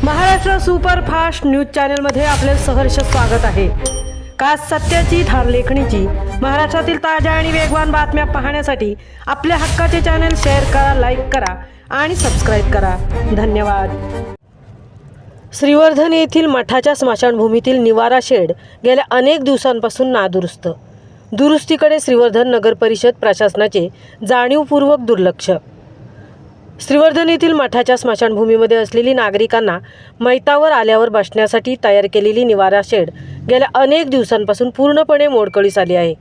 Maharashtra superfast news चॅनलमध्ये आपले सहर्ष स्वागत आहे। खास सत्याची थार लेखणीची महाराष्ट्रातील ताज्या आणि वेगवान बातम्या पाहण्यासाठी आपल्या हक्काचे चॅनल शेअर करा, लाईक करा आणि सबस्क्राईब करा। धन्यवाद। श्रीवर्धन येथील मठाच्या स्मशानभूमीतील निवारा शेड गेल्या अनेक दिवसांपासून नादुरुस्त। दुरुस्तीकडे श्रीवर्धन नगर परिषद प्रशासनाचे जाणीवपूर्वक दुर्लक्ष। श्रीवर्धन येथील मठाच्या स्मशानभूमीमध्ये असलेली नागरिकांना मैतावर आल्यावर बसण्यासाठी तयार केलेली निवारा शेड गेल्या अनेक दिवसांपासून पूर्णपणे मोडकळीस आली आहे।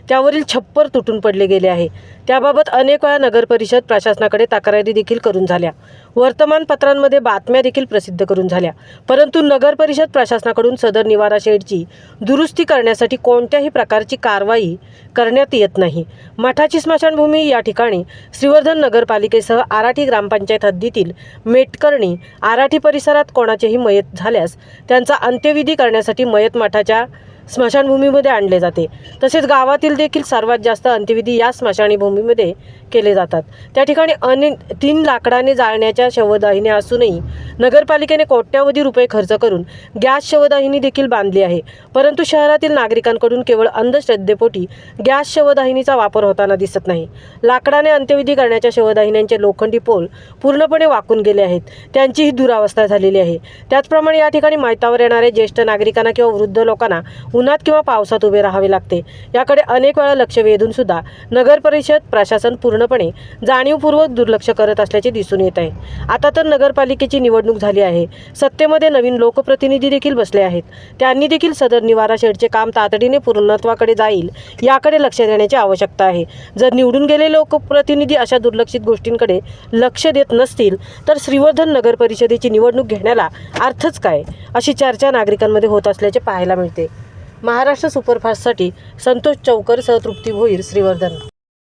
त्यावरील छप्पर तुटून पडले गेले आहे। त्याबाबत अनेक वेळा नगर परिषद प्रशासनाकडे तक्रारी देखील करून झाल्या, वर्तमानपत्रांमध्ये बातम्या देखील प्रसिद्ध करून झाल्या, परंतु नगर परिषद प्रशासनाकडून सदर निवारा शेडची दुरुस्ती करण्यासाठी कोणत्याही प्रकारची कारवाई करण्यात येत नाही। मठाची स्मशानभूमी या ठिकाणी श्रीवर्धन नगरपालिकेसह आराठी ग्रामपंचायत हद्दीतील मेटकर्णी आराठी परिसरात कोणाचेही मयत झाल्यास त्यांचा अंत्यविधी करण्यासाठी मयत मठाच्या स्मशानभूमीमध्ये आणले जाते। तसेच गावातील देखील सर्वात जास्त अंत्यविधी या स्मशानभूमीमध्ये केले जातात। त्या ठिकाणी 3 लाकडाने जाळण्याच्या शवदाहिनी असूनही नगरपालिकेने कोट्यावधी रुपये खर्च करून गॅस शवदाहिनी देखील बांधली आहे, परंतु शहरातील नागरिकांकडून केवळ अंधश्रद्धेपोटी गॅस शवदाहिनीचा वापर होताना दिसत नाही। लाकडाने अंत्यविधी करण्याच्या शवदाहिन्यांचे लोखंडी पोल पूर्णपणे वाकून गेले आहेत, त्यांचीही दुरावस्था झालेली आहे। त्याचप्रमाणे या ठिकाणी मैतावर येणारे ज्येष्ठ नागरिकांना किंवा वृद्ध लोकांना उन्हात किंवा पावसात उभे राहावे लागते। याकडे अनेक वेळा लक्ष वेधून सुद्धा नगर परिषद प्रशासन पूर्णपणे जाणीवपूर्वक दुर्लक्ष करत असल्याचे दिसून येत आहे। आता तर नगरपालिकेची निवडणूक झाली आहे, सत्तेमध्ये नवीन लोकप्रतिनिधी देखील बसले आहेत। त्यांनी देखील सदर निवारा शेडचे काम तातडीने पूर्णत्वाकडे जाईल याकडे लक्ष देण्याची आवश्यकता आहे। जर निवडून गेलेले लोकप्रतिनिधी अशा दुर्लक्षित गोष्टींकडे लक्ष देत नसतील तर श्रीवर्धन नगर परिषदेची निवडणूक घेण्याला अर्थच काय, अशी चर्चा नागरिकांमध्ये होत असल्याचे पाहायला मिळते। महाराष्ट्र सुपरफास्टसाठी संतोष चौकर सह तृप्ती भोईर, श्रीवर्धन।